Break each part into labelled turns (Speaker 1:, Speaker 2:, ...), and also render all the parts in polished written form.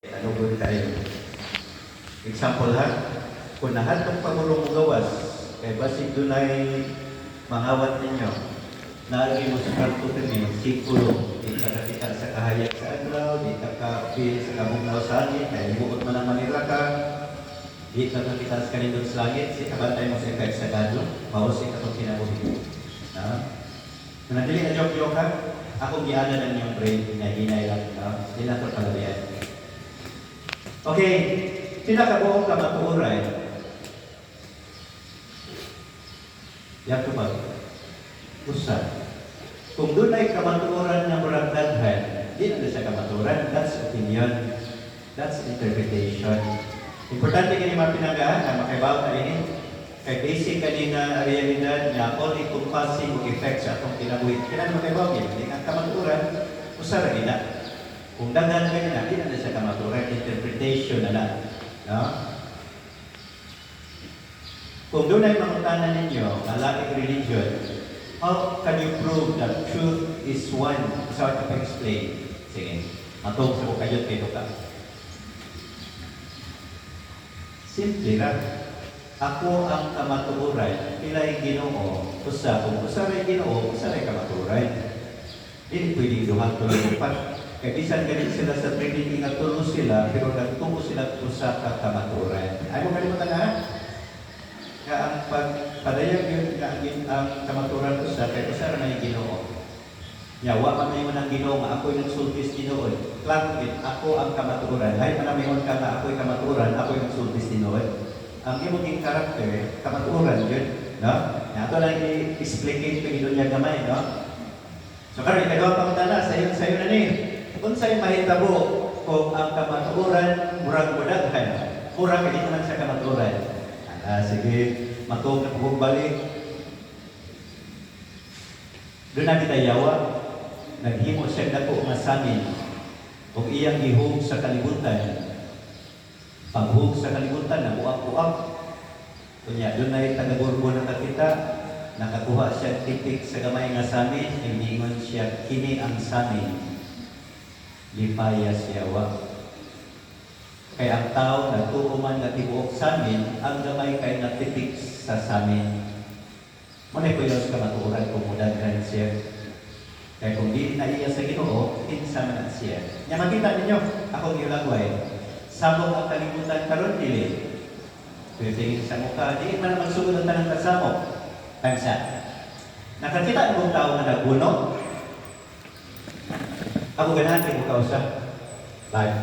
Speaker 1: Anugod kayo. Example ha, kung nahat ng pamulong gawas, kay basig dunay mangawat ninyo, naagi mo sa karto kami, sikulo, di ka nakita sa kahayag sa adlaw, di ka ka-feel sa kabugnaw sa langit, kaya ibuot man ang manira ka, di ka nakita sa kanindot sa langit, si kabantay mo sa ikay sa gadlo, mawasik atong kinabuhi. Kung nadili na joke-joke ha, akong giana ng iyong brain, hinay-hinay lang, hindi na ito palabihan. Okay, pinakabuong kamatuoray. Yan ito ba? Usa. Kung doon ay kamatuoran na murag daghan, di na siya kamatuoran. That's opinion. That's interpretation. Importante kini mapinagaan na makaibaw na ini. Kay basic kanina realidad na all encompassing effects sa atong kinabuhi. Kailan makaibaw yun? Hindi ang kamatuoran, usa ra gina. Kung daghan kayo na, di na siya kamatuoran, interpretation na lang. No? Kung doon ay mangutanan ninyo, Alatic religion, how can you prove that truth is one? So, ito pa-explain. Sige, matog sa kukayot kayo ka. Simple lang. Ako ang kamatuoran, pilay Ginoo, usa. Kung usa rin Ginoo, usa rin kamatuoran. Hindi pwedeng duhang tuloy pa. Kaya bisan ganit sila sa Trinity nga tulo sila, pero nagtungo sila usa ka kamatuoran. Ay mo kalimutan na? Kaya ang pagpadayag yun, ang kamatuoran usa, kaya usa rin ang Ginoo. Yawa man may ng Ginoo nga ako'y nagsultis Ginoo. Klaro din, ako ang kamatuoran. Hay manamihon ka nga ako'y kamatuoran, ako'y nagsultis Ginoo. Ang imong karakter, kamatuoran yun. No? Ito lang i-explicate pa gino niya gamay, no? So karon ikagawa pa mutana, sayo na ni. Kung sa'yo mahitabo kung ang kamatuoran, murag mudaghan, murag ka dito lang sa kamatuoran. Sige, matog na pagbalik. Doon na kita yawa, naghimo siya dako nga samin, kung iyang gihug sa kalibutan, paghug sa kalibutan, nabuak-buak. Kunya, doon na taga-burbo na kita, nakakuha siya tipik sa gamay nga samin, ingingon siya, kini ang samin. Lipaya siya wa. Kaya ang tao nagtuo man na tibuok sa amin, ang gamay kay natipik sa samin. Muna ko yun sa kamatuoran kung mudaghan siya. Kaya kung di na iya sa Ginoo, insama na siya. Nya makita ninyo, akong ilagway. Sabong ang kalimutan karon dili. Pwedeng sa mukha, di man magsugod ang tanang kasamo. Kansa. Nakakita ng tao na nagbuno. Ako ganahan ko kausa. Live.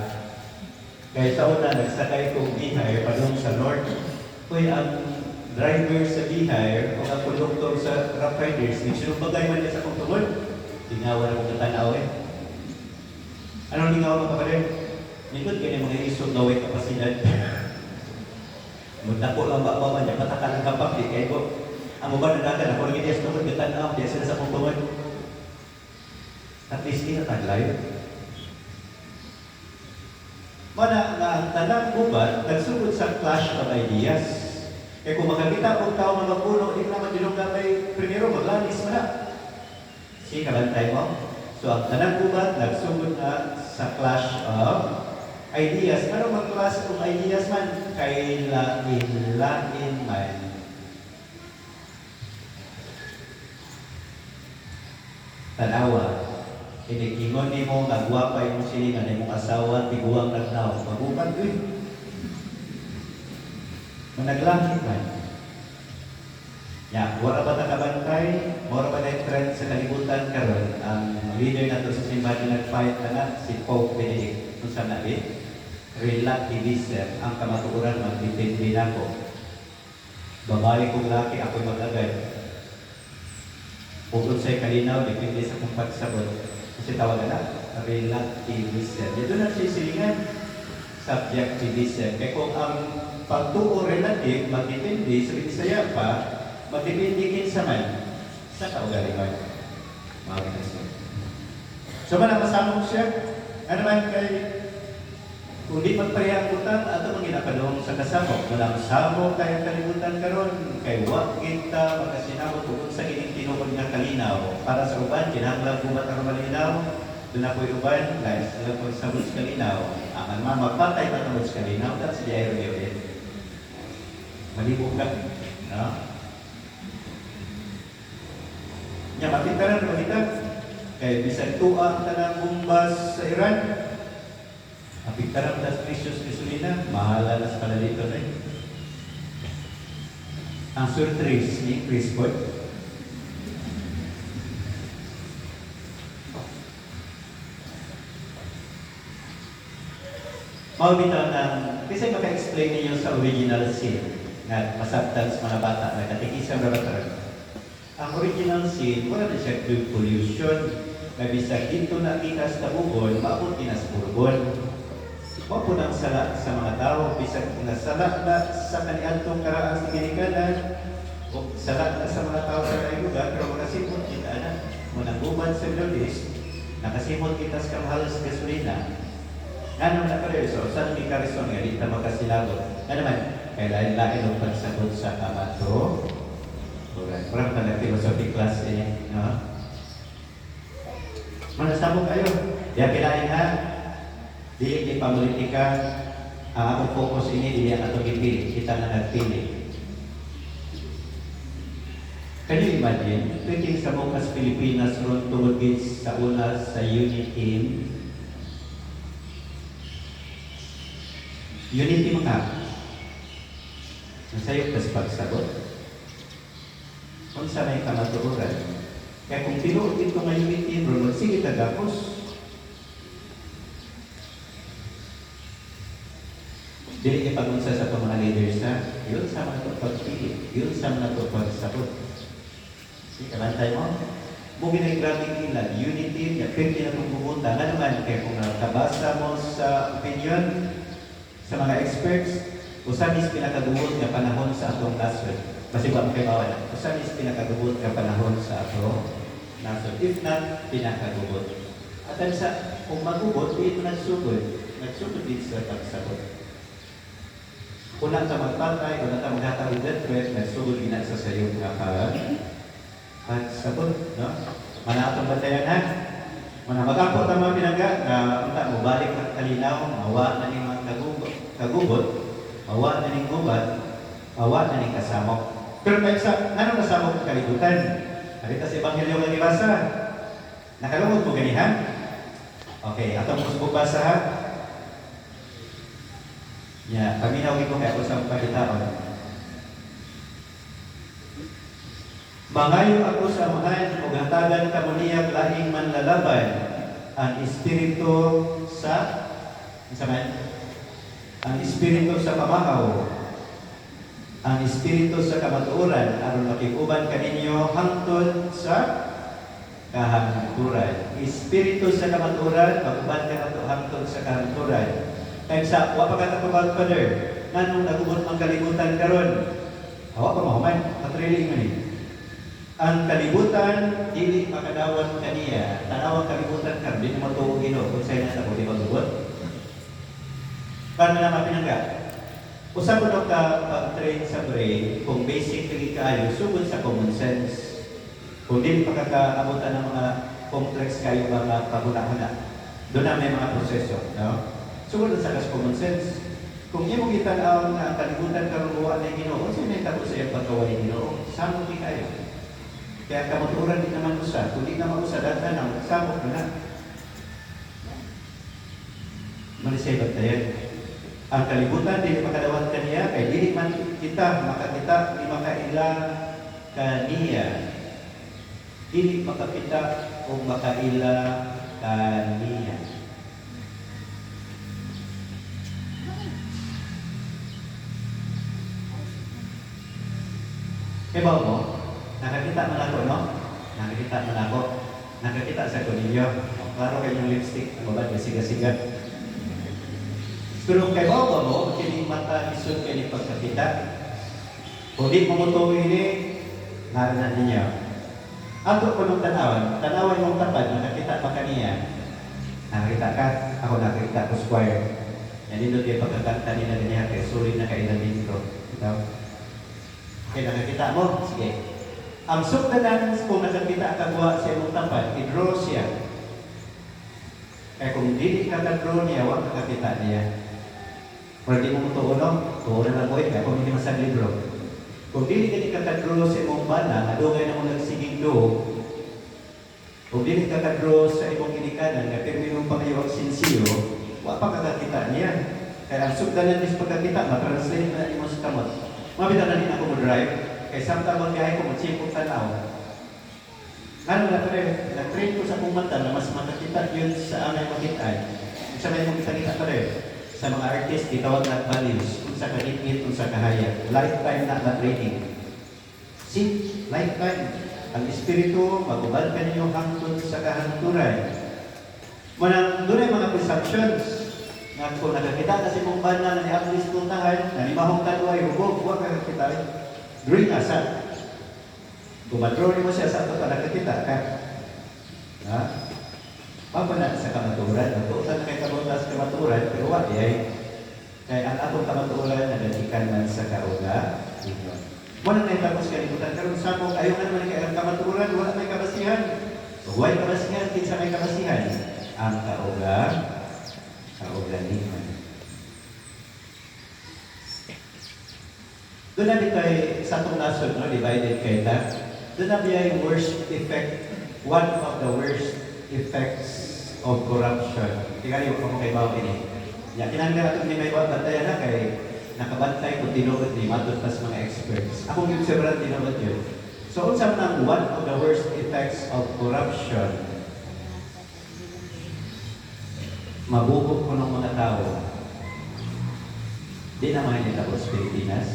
Speaker 1: Kaya sa una, nagsakay kong bihay padung sa North. Kuy ang driver sa bihay o ang konduktor sa Rough Riders, nagsinumbagay man niya sa kong tungod. Tingawa na kong katanaw eh. Anong lingaw mga kapatid? Nindot kayo mga isog gawin kapasidad. Muna ko lang ba man niya, matakan ang kapag di kayo. Ang mga nanakan, ako rin ito tungod katanaw, diya sila sa kong tungod. At least kinataglay. Mana nga ang tanang uban, nagsugod sa clash of ideas. Kaya kung makakita kung tao mga puno, hindi naman dinong gamay, primero maglanis mo na. Sige, kabantay mo. So ang tanang uban, nagsugod na sa clash of ideas. Pero mag-clash of ideas man, kay lain man. Tanawa. Kinikingon ni mo, nagwapay mo silingan ni mong asawa, tiguang nagnaw. Magupan ko eh. Managlangit man. Ya, wala pa nakabantay, wala pa na trend sa kalibutan karon. Ang leader na to sa simbahan na nag-fight na si Pope Benedict. Kung saan nabi? Relativism. Ang kamatuoran, magtitindi na ko. Babae kong laki, ako'y mag-agad. Bukod sa'y kalinaw, depende sa kong pagsabot. Kasi tawagan na, relativism. Dito na sisilingan, subjectivism. Kaya kung ang pagtuo relative, magdipindi, sa Bisaya pa, magdipindi kinsa man, sa kaugali ko. Mga kinasyon. So man ang masamong siya, ano man kay, kung di magpareha ang utang, ato mang ginapadong sa kasamo. Walang samong kayang kalibutan karon kay wag kita makasinabot tungkol sa ining tinuod nga kalinaw. Para sa uban, kinahanglan bumat ang malinaw. Doon ako'y uban, guys, alam ko sa kalinaw. Ang magpatay pa tungod sa kalinaw, that's the irony of it. Malibog ka. No? Nya, makita na kita. Kaya bisan tuwa tanang bumbas sa Iran. Apiktaram das precious gasolina, mahala na sa dito na eh. Ang surtrace ni Chris Ford. Mawabitaw ng, kasi maka-explain niyo sa original sin na masabtan sa mga bata na katikisang rabatara. Ang original sin, wala na siya good pollution. Kabisa dito na kita sa tabubon, maabot na sa burbon. Mapo ng sala sa mga tao, bisag na sala na sa kaniantong karaan sa ginikanan, o sala na sa mga tao sa kanilang lugar, pero makasimot kita na, munang guban sa Lourdes, nakasimot kita sa kamahal sa gasolina. Ano na kareso, saan may kareso nga, di na magkasilagot. Ano naman, kailangan ang pagsagot sa kamato. Parang pala philosophy class eh, no? Manasabog kayo. Kaya kailangan ha, di pamolitika, ang akong focus ini, di ang atong ipili. Kita na nagpili. Can you imagine, tweeting sa Mukas Pilipinas ron tungod sa una sa unit team, unity mga nasayok ka sa pagsagot kung sa may kamatuuran. Kaya kung tinuod ito nga unity, sige tagapos. Dili ipagunsa sa mga leaders na yun sa mga pagpili, yun sa mga pagsagot. Sige, kalantay mo. Mugin ay grabing ilan, unity, pwede na itong pumunta. Nga naman, kaya kung nakabasa mo sa opinion, sa mga experts, usan is pinakaguhod nga panahon sa atong nasod. Kasi ba kayo bawa usan is pinakaguhod nga panahon sa atong nasod. If not, pinakaguhod. At sa kung maguhod, dito nagsugod. Nagsugod din sa pagsagot. Unang ka magpatay, unang ka maghatang death threat, nagsugod din sa sayo nga pagsagot. No? Mana atong batayan na. Mana magkapot ang mga pinangga na unta mo balik ng kalinaw, mawa na ni mga kagubot, mawa na ning gubat, mawa na ning kasamok. Pero tayo sa, anong kasamok ng kalibutan? Nakita sa Ebanghelyo ng ibasa. Nakalungod mo ganihan? Okay, atong musbog basa ha? Yeah, paminawin ko kaya ako sa pagkitaon. Mangayo ako sa amahan, ug hatagan kamo niya laing manlalaban ang espiritu sa ang espiritu sa pamahaw, ang espiritu sa kamatuoran, aron makikuban kaninyo hangtod sa kahangturan. Espiritu sa kamatuoran, makuban ka hangtod sa kahangturan. Kaya sa, wa pa ka na Father, nganong nagubot ang kalibutan karon? Awa pa mahuman, matriling mo ni. Ang kalibutan, dili makadawat kaniya, tanawang kalibutan ka, di mo ito ino, kung sa'yo na sa puti pag-ubot. Paano naman pinangga? Usap mo ka pag-train sa brain, kung basically kayo, sugod sa common sense. Kung di pakakaabutan ng mga complex kayo mga paguna-una, doon na may mga proseso. No? Sugod sa common sense. Kung iyo mong itanaw na ang kalibutan karunguan na Ginoo, kasi may tapo sa iyong pagkawa ni Ginoo, samot din kayo. Kaya kamaturan din naman usa. Kung di naman usa, daghan na, samot na na. Malisabat tayo. Ang kalibutan, di makadawat kaniya, kaya di man kita, makakita, di makaila kaniya. Di makakita o makaila kaniya. Kaya ba mo? Nakakita man ako, no? Nakakita man ako. Nakakita sa kunilyo. Klaro kayo yung lipstick. Ano ba? Siga-siga. Pero kay ba mo, kini mata isod kayo ni pagkakita. Kung di mo mo ini, narinan ninyo. Ato ko nung tanawan mong tapad, nakakita pa kaniya. Nakakita ka, ako nakakita ko square. Yan dito kayo pagkakanta nila niya, kaya sulit na kailan dito. Kaya nakakita mo, sige. Ang sukdanan, kung nakakita ka buwa sa iyong tapad, i-draw siya. Kaya kung dili ka kadro niya, wag kakakita niya. Pero di mo tuo, no? Tuo na lang ko kaya kung hindi masang libro. Kung dili ka kadro sa imong bana, adugay na mo nagsiging do, kung dili ka kadro sa imong ginikanan, nga pero imong pangayo ang sinsiyo, wag pa kakakita niya. Kaya ang sugdanan is pagkakita, matranslate na imong sa kamot. Mabita na din ako mo drive, kaya samtang magbiyahe ko, magsipong tanaw. Ano na na-train ko sa akong mata na mas makakita yun sa aming makitaan. Sa may mong kita pa rin. Sa mga artist, itawag na values, kung sa kahit kung sa kahaya. Lifetime na training. See, lifetime. Ang espiritu, magubad ka ninyo hangtod sa kahanturan. Manang doon ay mga presumptions. Nga kung nakakita kasi mong bana na ni Ablis puntahan, na ni Mahong Kaluay, hubog, huwag nakakita. During asa, kumadro mo siya sa ito pa nakakita ka. Ha? Papanan sa kamaturan. Natuutan kay kabutas sa kamaturan, pero wag ay. Kaya ang atong kamaturan na nalikan man sa kauga. Muna na itapos kalimutan. Karoon sa mong ayaw naman kay ang kamaturan, wala may kabasihan. Huwag kabasihan, kinsa may kabasihan. Ang kauga, kauganihan. Doon namin tayo sa itong nasod, no? Divided kay ta. Doon namin yung worst effect, one of the worst effects of corruption. Tingnan yung kung kay Bao ini. Kinangga natin ni may bantayan na kay nakabantay kung tinuod ni matod pas mga experts. Ako yung several tinuod yun. So, unsa man one of the worst effects of corruption, mabubog ko ng mga tao. Di naman yung tapos Pilipinas.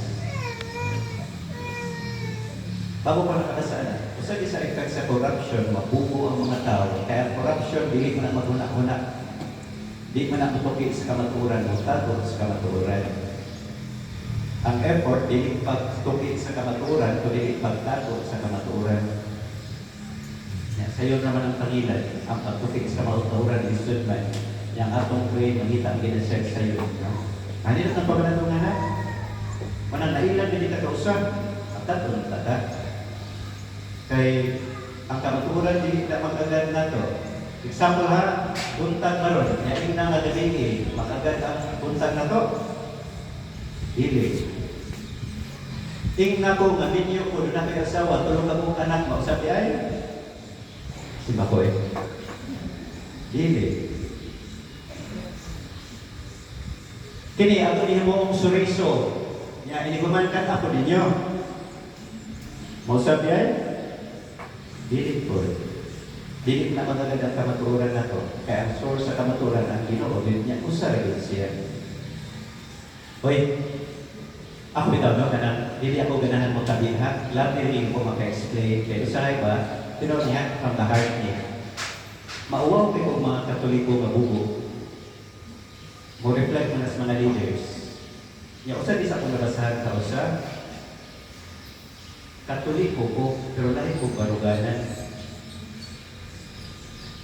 Speaker 1: Bago pa nakakasaan, usa sa effect sa corruption, mabubo ang mga tao. Kaya corruption, dili mo na maguna-una. Di mo na tutuki sa kamaturan, mutagot sa kamaturan. Ang effort, dili pagtuki sa kamaturan, kundi pagtagot sa kamaturan. Sayo naman ang pangilan, ang pagtuki sa kamaturan, lisod man. Yang atong pray, mangita ang ginasek sa iyo. Ano na ang pagkalatong nga? Manang nailan din ka kausap, at tatong tata. Kay ang kamaturan di na magagad na to. Example ha, buntag maron, yaing na nga gabi, magagad ang buntag na to. Dili. Tingnan ko nga ninyo ko na kay asawa, tulong ka mong anak, mausap ay? Si Makoy. Dili. Kini, ato niya mong suriso. Ya, inigumankan ako ninyo. Mausap ay? Dili po. Dili na magagad ang kamaturan na to. Kaya ang source sa kamaturan ang Ginoo niya, usa rin siya. Hoy, ako bitaw no, kanang dili ako ganahan mo tabiha. Labi rin ko maka-explain. Kaya usahay ba, tinaw niya from the heart niya. Mauwaw kayo mga Katoliko mabubo. Mo reflect mo na sa mga leaders. Niya, usa di sa akong nabasahan ka usa. Katoliko ko, pero lahi ko baruganan.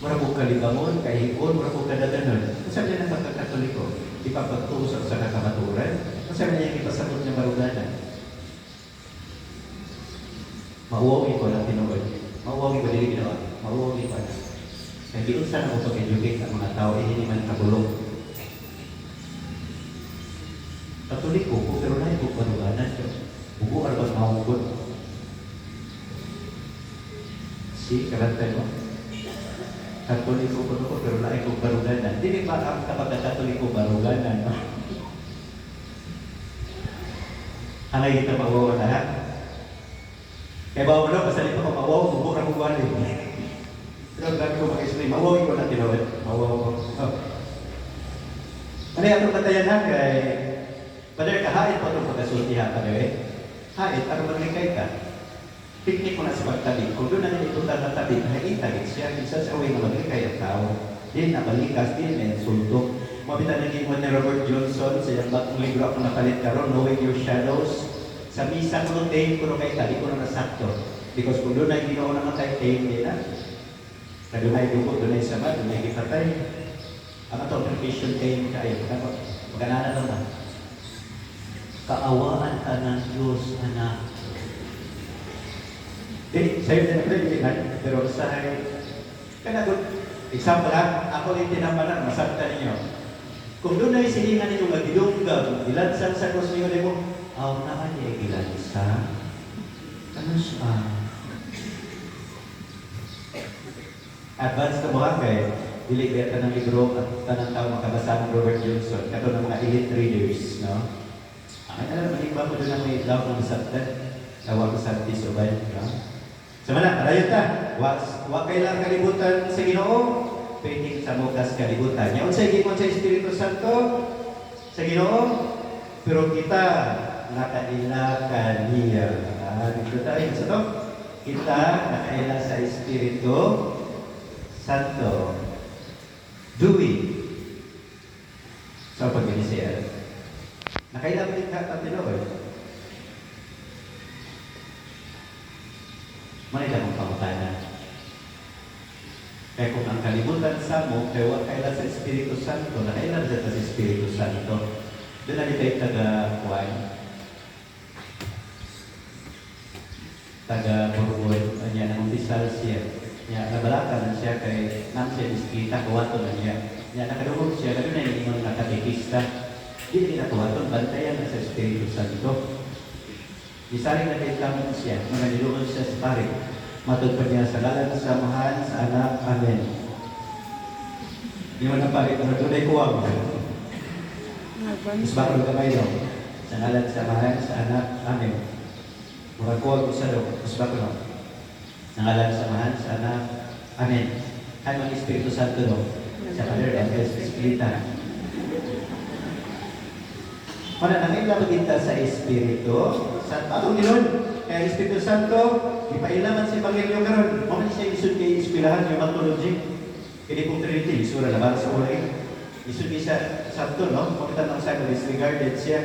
Speaker 1: Mura ko kalibangon, kahipon, mura ko kadaganon. Kung sabi na pagkakatoliko, ipapagtusok sa kakamaturan, kung sabi niya ipasabot niya baruganan. Mauwawi ko lang tinuod. Mauwawi ko dili ginawa. Mauwawi ko na. Kaya giunsa na ko pag-educate ang mga tao, hindi man kabulong. Katoliko ko, pero lahi ko baruganan. Bugo arbag maungkot. Karantay mo. Katoliko ko pero lahi ko baruganan. Dili ba ang kapag Katoliko baruganan? Hanay kita mawawa na ha? Kaya bawa na, pasali pa ko mawawa, bubura ko wali. Pero lagi ko mag-explain, mawawa ko na tinawad. Mawawa ko. Ano yung atong katayan ha? Kaya, padar ka, hait pa itong pagkasultihan pa rin. Hait, para maglikay ka. Piknik mo na sa pagtabi. Kung doon na ito na tabi, nakikita siya, isa sa way na maglikay ang tao. Din na balikas, din na insulto. Mabitan na mo ni Robert Johnson, sa yung batong libro ako napalit karon, Knowing Your Shadows. Sa misa ko nung tayo ko kay tabi ko na nasakto. Because kung doon na ginoo naman tayo, tayo din na. Na doon ay dukot, doon ay sama, doon ay gipatay. Ang atong confession tayo kayo. Magkanana naman. Kaawaan ka ng Diyos, anak. Sa'yo din na pwede, pero sa kanagod, Example ha, ako yung tinamanan, masakta ninyo. Kung doon na isilingan ninyo nga gidunggab, ilansan sa cross ninyo, di mo, aw naman niya ilansa. Ano siya? Advance na mga kay, dili kaya tanang libro at tanang tao makabasa ng Robert Johnson, kato ng mga elite readers, no? Ang alam, malimba ko doon ang may daw ng masaktan, tawag ko sa tisobay, no? Sama na, parayon ta. Wa kailang kalibutan sa Ginoo, pwedeng sa mukas kalibutan. Yaon sa higit sa Espiritu Santo sa Ginoo, pero kita nakaila kaniya. Dito tayo sa to. Kita nakaila sa Espiritu Santo. Doing. So pag siya, nakaila mo din ka Panginoon. Manila mong pangutanan. Kaya kung ang kalimutan sa mo, kaya kailan sa Espiritu Santo, na kailan sa Espiritu Santo, doon na tayo taga-Borbon, niya, nang-umbisal siya. Niya, nabalaka na siya kay Nancy Iskita, kuwato na niya. Niya, nakadungog siya, doon na yung mga nakatikista. Hindi na kuwato, bantayan na sa Espiritu Santo. Isaring na kailangan siya, mga nilunod siya sa pari. Matutupad niya sa lalan sa samahan sa anak. Amen. Hindi mo na pari, kung natunay kuwag. Mas bakal kamay no? Sa lalan sa samahan sa anak. Amen. Murag kuwag ko sa do. Mas bakal no? Sa lalan sa samahan sa anak. Amen. Ay mga Espiritu Santo no? Sa Father and the Spirit. Mana nangailangan kita sa Espiritu Santo. Atong ginoon, kaya Espiritu Santo, ipailaman sa Ebanghelyo karon. Mo man siya isud kay inspirahan yung ontology. Kini kung Trinity, sura laban sa ulay. Isud siya Santo, no? Kung kita nang sa disregarded siya,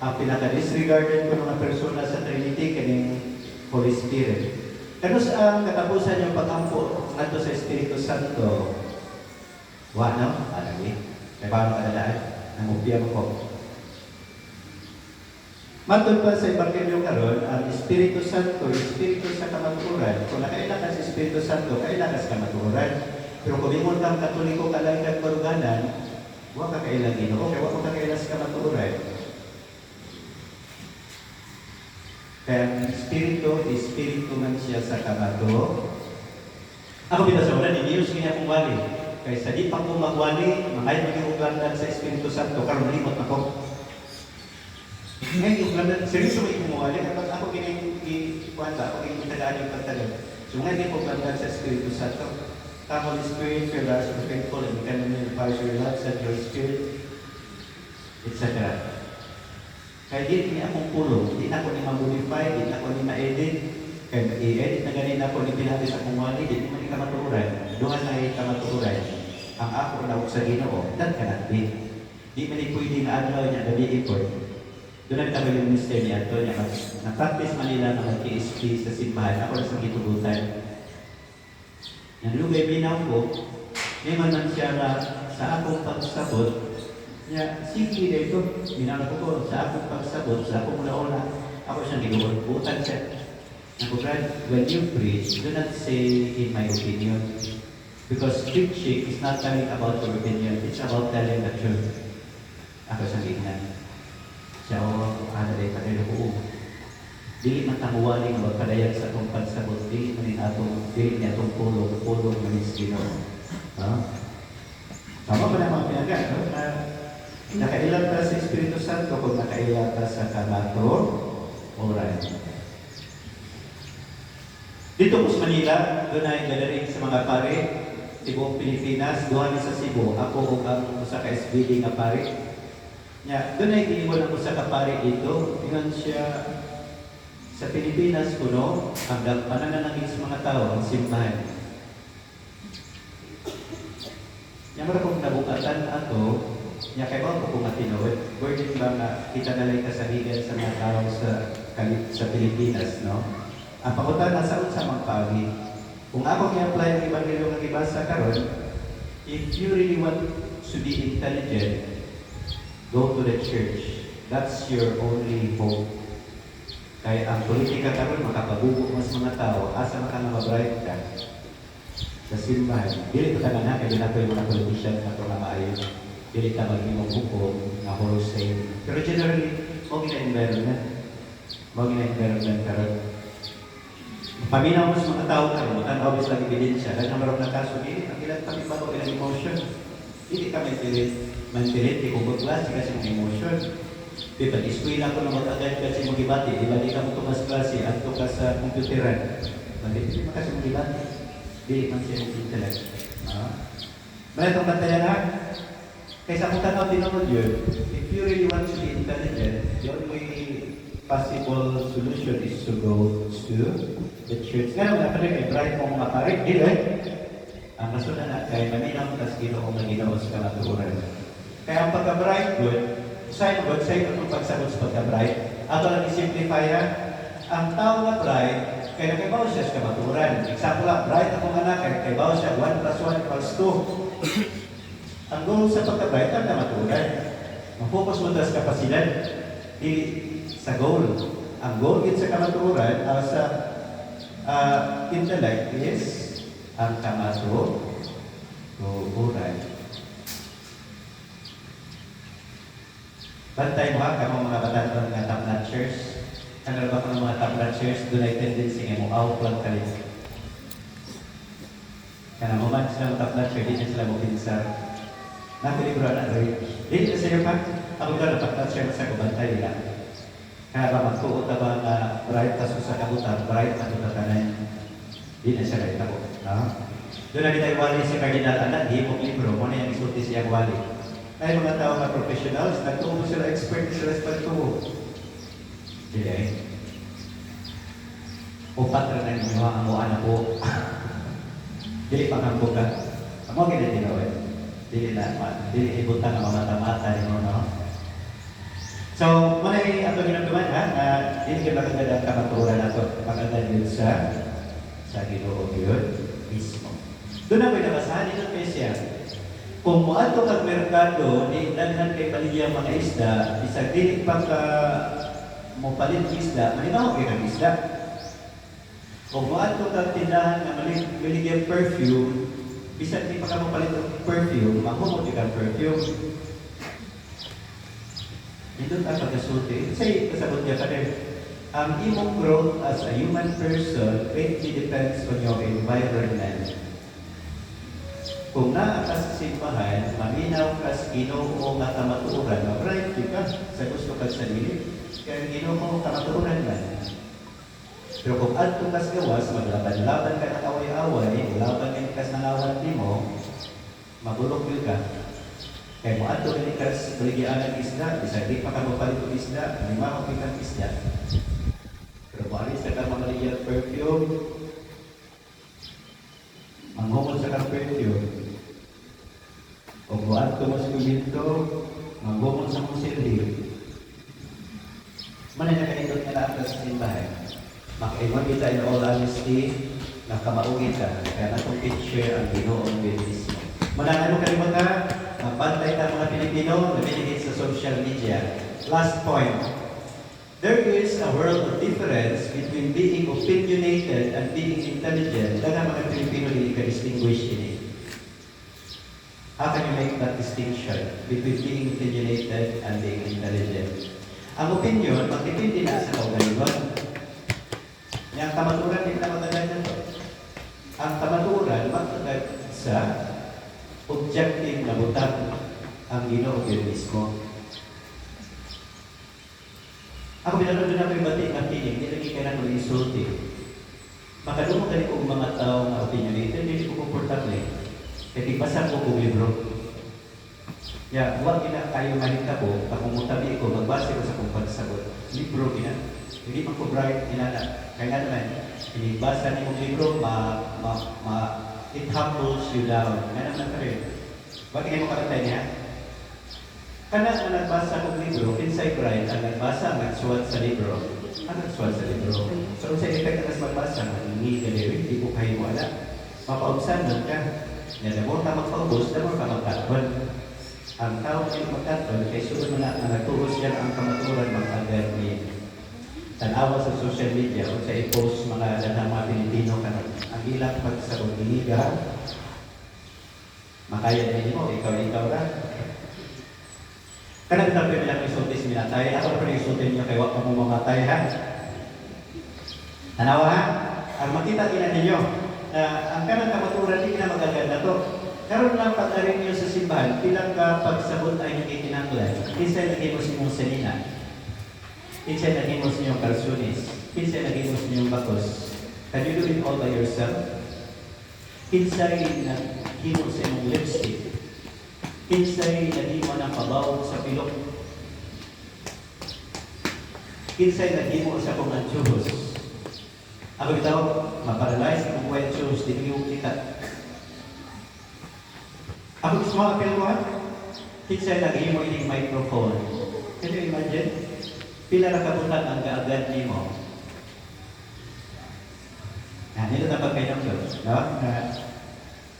Speaker 1: ang pinaka-disregarded ko ng persona sa Trinity kaning Holy Spirit. Ano sa katapusan yung pag-ampo nato sa Espiritu Santo? Wa no? Alagi. Kaya paano kadadaan? Nangupya ko. Matod pa sa Ebanghelyo karon, ang Espiritu Santo, Espiritu sa kamatuoran. Kung nakailakas sa Espiritu Santo, kailakas kamatuoran. Pero kung imong kang Katoliko kalanggang maruganan, huwag ka kailang Ginoo, kaya huwag ka kailas kamatuoran. Kaya ang Espiritu man siya sa kamato. Ako bita sa ulan, hindi yung siya akong wali. Kaya sa di pa ko magwali, makaya maging uglandan sa Espiritu Santo, karon malimot ako. Ngayon, yung laman, seryoso may kumuha. Kapag ako kinikuwanta, ako kinitagaan yung pagtagal. So ngayon, yung paglandan sa Espiritu Santo. Holy Spirit, fill us with faithful and can unify your love, set your spirit, etc. Kaya di niya akong pulong, di na ako ni ma-modify, di na ako ni ma-edit. Kaya i-edit na ganin ako ni pinapis akong wali, di naman ni kamatuuran. Doon na ay kamatuuran. Ang ako na sa Ginoo, that cannot be. Di man pwede na adlaw niya, gabi ipon. Doon ang tabi yung minister niya, ito niya, na-practice Manila na mag-KSP sa simbahan, ako na sa gitugutan. Yan lugay binaw ko, may man siya na sa akong pagsabot, niya, sige dito, binaw ko sa akong pagsabot, sa akong una-una, ako siyang ginubutan siya. Nakubrad, when you preach, do not say in my opinion. Because preaching is not telling about your opinion, it's about telling the truth. Ako siyang gignan. Siya o, ano day kanilo ko. Dili man tanguwali nga magpadayan sa atong pagsabot, dili man niya atong pulong manis Ginoo. Tama ba na mga pinagan, no? Nakailan ka sa Espiritu Santo kung nakailan ka sa kamato, oran. Dito po sa Manila, doon ay galaring sa mga pare, Cebu, Pilipinas, doon sa Cebu, ako ang sa ka-SBD nga pare. Doon ay iniwan ako sa kapare ito, yun siya sa Pilipinas kuno, hanggang pananangin sa mga tao, ang simbahan. Mara kong nabukatan ato, kay ba ko kung matinawid, burden ba nga kita nalay kasabigan sa mga tao sa Pilipinas, no? Ang pakutan na sa magpagi. Kung ako i-apply ang Ebanghelyo ng ibasa karon, if you really want to be intelligent, go to the church. That's your only hope. Kaya ang politika karon makapabubo mas mga tao, asa maka na mabright ka. sa simbahan. Dili ko tanan kay na yung mga politician na to na maayo. Dili ka mag-imong hukom na wholesale. Pero generally, mo gina-environment. Mo gina-environment karon. Paminaw mo sa mga tao karon, tanaw bis lang ebidensya. Dahil naman na kaso, dili ang ilang kami ba ilang emotion. Dili kami mantilit, kung magklase kasi mga emotion. Diba, iskwila ko na mag-agad kasi mag-ibati. Diba, di ka mo tumas klase at ka sa computeran. Hindi mo kasi mag-ibati. Dili man siya mag-intellect. Mala itong bantayan ha? Kaysa kung tanaw tinunod yun, if you really want to be intelligent, the only possible solution is to go to the church. Nga naman, kapag may bright mong makarik, dili. Ang kasunod na kay maminang tas ginoong na ginoos ka naturan. Kaya ang pagka-bright good, side good, side good kung pagsagot sa pagka-bright. Ato lang i-simplify ha, ang tao na bright, kaya nakaibaw siya sa kamaturan. Example lang, bright akong anak, kaya nakaibaw siya 1 plus 1 equals 2. Ang goal sa pagka-bright ang kamaturan. Mag-focus mo sa kapasidad, di sa goal. Ang goal din sa kamaturan, sa intellect is ang kamaturan. Bantay mo ha, kamo mga batang mga top-notchers. Ano ba ko ng mga top-notchers, doon ay tendency nga mo out lang kalit. Kaya mo man sila mga top-notcher, di na sila mo pinsar. Nakulibro na rin. Di na sa'yo pa, ako ka na top-notcher sa kubantay nila. Kaya ba magtuot na ba na bright kaso sa kabutan, bright na tutatanan. Di na siya rin ako. Doon na tayo wali si Cardinal Anan, di mo libro, mo na yung isulti siyang wali. Ay mga tao na professionals, nagtubo sila, expert sila sa pagtubo. Dili. Upat rin ang inyo ang amuan ako. Dili pangambo ka. Amo ginatinaw eh. Dili na, dili ibutang ang mata-mata rin mo, no? So, muna yung ato ginagawa ha, na dili ka magaganda ang kamaturan nato. Magaganda yun sa Ginoo yun mismo. Doon na may nabasahan dito kay siya. Kung muadto kag merkado, di daghan kay paligya mga isda, bisag dili pa ka mo palit isda, manibaw kay kag isda. Kung muadto kag tindahan nga maligya perfume, bisag di pa ka mo palit og perfume, mahumot kag perfume. Ito ta pagkasulti. Say kasabot niya pa rin. Ang imong growth as a human person greatly depends on your environment. Kung naa ka sa simbahan, maminaw ka sa Ginoo nga kamatuoran, ma-bright ka sa gusto ka sa dili. Kaya Ginoo kamatuoran man. Pero kung adto ka sa gawas, maglaban-laban ka ng away-away, laban ka sa nangawan mo, mabulok ka. Kaya kung adto ka sa baligyan ng isda, isa di pa ka mapalit ng isda, limaw ka ng isda. Pero kung alis ka mamaligyan perfume, manghumol sa kang perfume, o buat ko mo sa kuminto, manghumol sa mong sildi. Manay na kanindot nga lahat sa simbahan. Makaiwan kita in all honesty, nakamauwi ka, kaya natong picture ang Ginoong Biblismo. Mananalo ka rin mga, mapantay ka mga Pilipino, nabinigay sa social media. Last point. There is a world of difference between being opinionated and being intelligent. Dahil mga Pilipino hindi ka distinguish ini. How can you make that distinction between being opinionated and being intelligent? Ang opinion, magdepende na sa kaugalingon. Yang kamaturan, hindi na matagad na ito. Ang kamaturan, matagad sa objective na butang ang Ginoo mismo. Ako pinanood na may batik ng piling, hindi lagi kailangan ko insulti. Makadumog ka rin kong mga tao na opinionated, hindi ko komportable. Kaya ipasang ko kong libro. Huwag na kayo mahitabo, pakungutabi ko, magbase ko sa kong pagsagot. Libro, hindi man ko bright, inana. Kaya nga naman, inibasa niyo yung libro, it humbles you down. Kaya naman ka rin. Bakit ngayon mo karatay niya? Kana na nagbasa kong libro, inside bright, ang nagbasa, nagsuwat sa libro. Ang nagsuwat sa libro. So, sa effect na magbasa, hindi delivery, hindi ko kayo wala. Mapaubsan nun ka. Yan, mo ka magpaubos, mo ka magkaton. Ang tao ay magkaton, kaya sunod mo na, nagturos yan ang kamaturan mag-agad ni tanawa sa social media o sa i-post mga danang mga Pilipino kanon. Ang ilang pagsagot, iniga, Makaya din mo, ikaw ra. Karena kita bilang isulti minatay, ako na isulti niyo kay wag mo mamatay ha. Tanawa ha? Ang makita ina ninyo na ang kanang kamaturan di na magaganda to. Karon lang pag-aring niyo sa simbahan, bilang ka pagsabot ay hindi kinanglan. Kinsay lagi mo si mong senina. Kinsay lagi mo si mong kalsunis. Kinsay lagi mo si mong bakos. Can you do it all by yourself? Kinsay lagi mo sa mong lipstick. Kinsay lagi mo ng pabaw sa pilok. Kinsay lagi mo sa kong anchurros. Ako bitaw, maparalyze kung buhay anchurros, di mo kita. Ako gusto mga apel ko ha? Kinsay lagi mo ining microphone. Can you imagine? Pila na kabutan ang gaagad ni mo. Nito na ba kayo ng Diyos? No?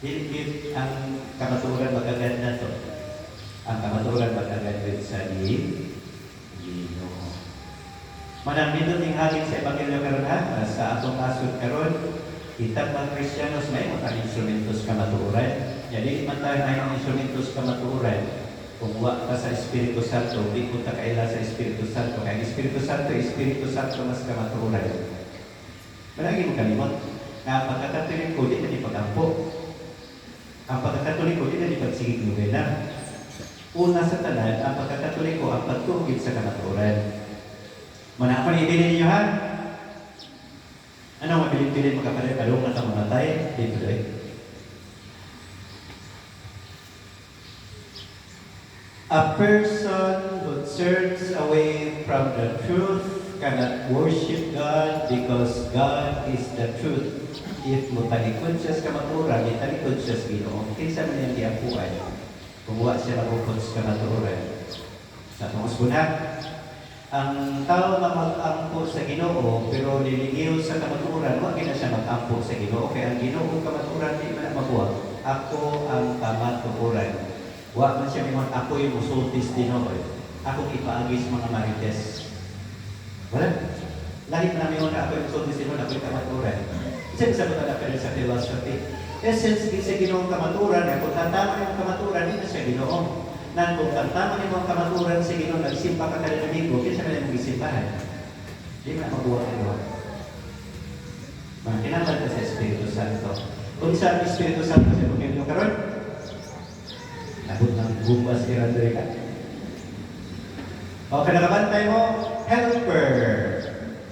Speaker 1: Dili ang kamaturan magagad na to. Ang kamaturan magagad rin sa Ginoo. Manang dito ting hagin sa Ebanghelyo karon ha, sa atong asod karon, kita mga Kristiyanos may mga instrumentos kamaturan. Jadi man tayo na instrumentos kamaturan. Kung wa ka sa Espiritu Santo, di punta kaila sa Espiritu Santo. Kaya Espiritu Santo mas kamaturan. Malagi mo kalimot na pagkakatoliko di na ipag-ampo. Ang pagkakatoliko di na ipagsigig nobena. Una sa tanan, ang pagkakatoliko ang pagtugid sa kamaturan. Mana apa ni bilin niyo ha? Ano mabilin-bilin magkapalit kalong na mamatay? Di tuloy. A person who turns away from the truth cannot worship God because God is the truth. If mo talikod siya sa kamaturan, talikod siya sa Ginoo. Kinsa man yung diapuan, kung wa siya nakukod sa kamaturan. Sa tungos bunha, ang tao na mag-ampo sa Ginoo, pero lilingiw sa kamaturan, wag na siya mag-ampo sa Ginoo. Kaya ang Ginoo kamaturan, di man mabuwag. Ako ang kamaturan. Wag man siya mingon, ako yung musultis din ako. Akong ipaagis mga marites. Wala. Lahit na mingon na ako yung musultis din ako yung kamaturan. Isa sa mga na sa philosophy. Essence, di siya Ginoong kamaturan. Kung tantama yung kamaturan, di na siya Ginoo. Nan kung tantama yung kamaturan sa Ginoo, nagsimpa ka kada domingo, kaya siya na mag-isimbahan. Di na mabuha Ginoo. Mga kinamad ka sa Espiritu Santo. Kung sa Espiritu Santo sa Panginoon karon, nabot ng bumbas irandre ka. O, kanakabantay mo, helper.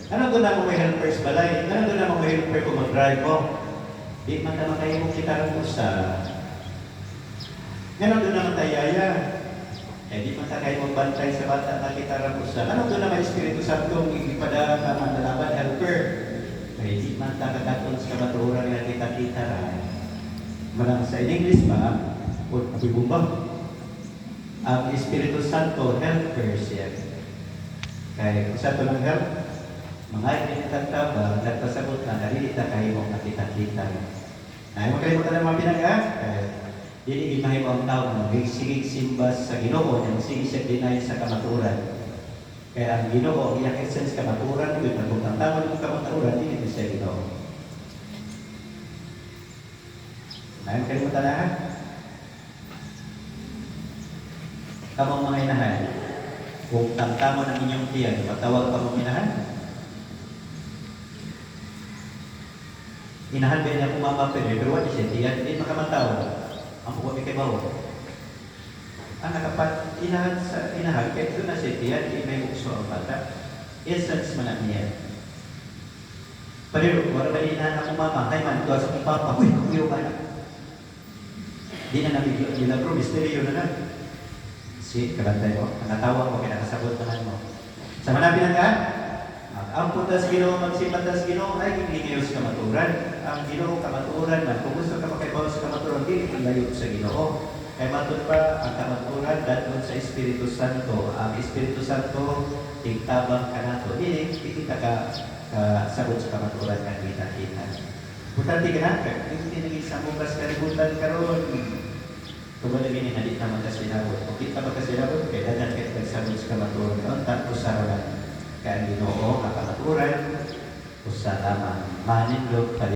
Speaker 1: Ano doon na mo may helpers balay? Ano doon na mo may helper kung mag-drive mo? Di man naman kayo mong kita mo sa... Ano doon naman tayaya? Eh, di man kayo magbantay sa bata na kita mo sa... Ano doon naman Espiritu Santo, ipada ka mandalaban helper? Eh, di man kakatun sa kamaturan na kita-kita rin. Manang sa English ba? O bumba. Ang Espiritu Santo helpers yan. Kaya kung sa ito ng help, mga itinatagtaba, nagpasabot na narilita kayo mong nakita-kita. Ay, makalimutan ng mga pinag-a. Dili mahimo ang tao na magsigig simbas sa Ginoo, yung sigisip dinay sa kamaturan. Kaya ang Ginoo, ang iyang essence kamaturan, yun, kung ang tama ng kamaturan, hindi siya Ginoo. Ay, makalimutan na ha? Kamang mga inahan, kung tangtamo ng inyong tiyan, matawag ka mong inahan? Inahan ba niya kumamapin, pero wala siya tiyan, hindi makamatawag. Ang pukot kay bawa. Ang nakapat, inahan sa inahan, kaya doon na siya tiyan, hindi may ukso ang bata. Essence man ang niya. Pero, wala ba inahan ang mama, ay man, doon sa kong papa, uy, kumiyo ka na. Di na nabigyo, yun na bro, misteryo na na. Si, kabantay mo, nakatawa mo, kinakasabot naman mo. Sa manapin ka, ang putas Ginoo, magsipatas Ginoo, ay hindi sa kamaturan. Ang Ginoo kamaturan man, kung gusto ka makibaw sa kamaturan, hindi layo sa Ginoo. Kaya matun pa ang kamaturan daton sa Espiritu Santo. Ang Espiritu Santo, tigtabang ka na ito. Hindi ka sabot sa kamaturan na kita-kita. Butante ka na, hindi naging sa mubas kaributan karon. Kung wala gini, hindi naman kasi nabot. Kung kita ba kasi nabot, kaya dadan kahit nagsabot sa kamaturan noon, tapos sa ralan. Kaya Ginoo, kakamaturan, usa lamang manindog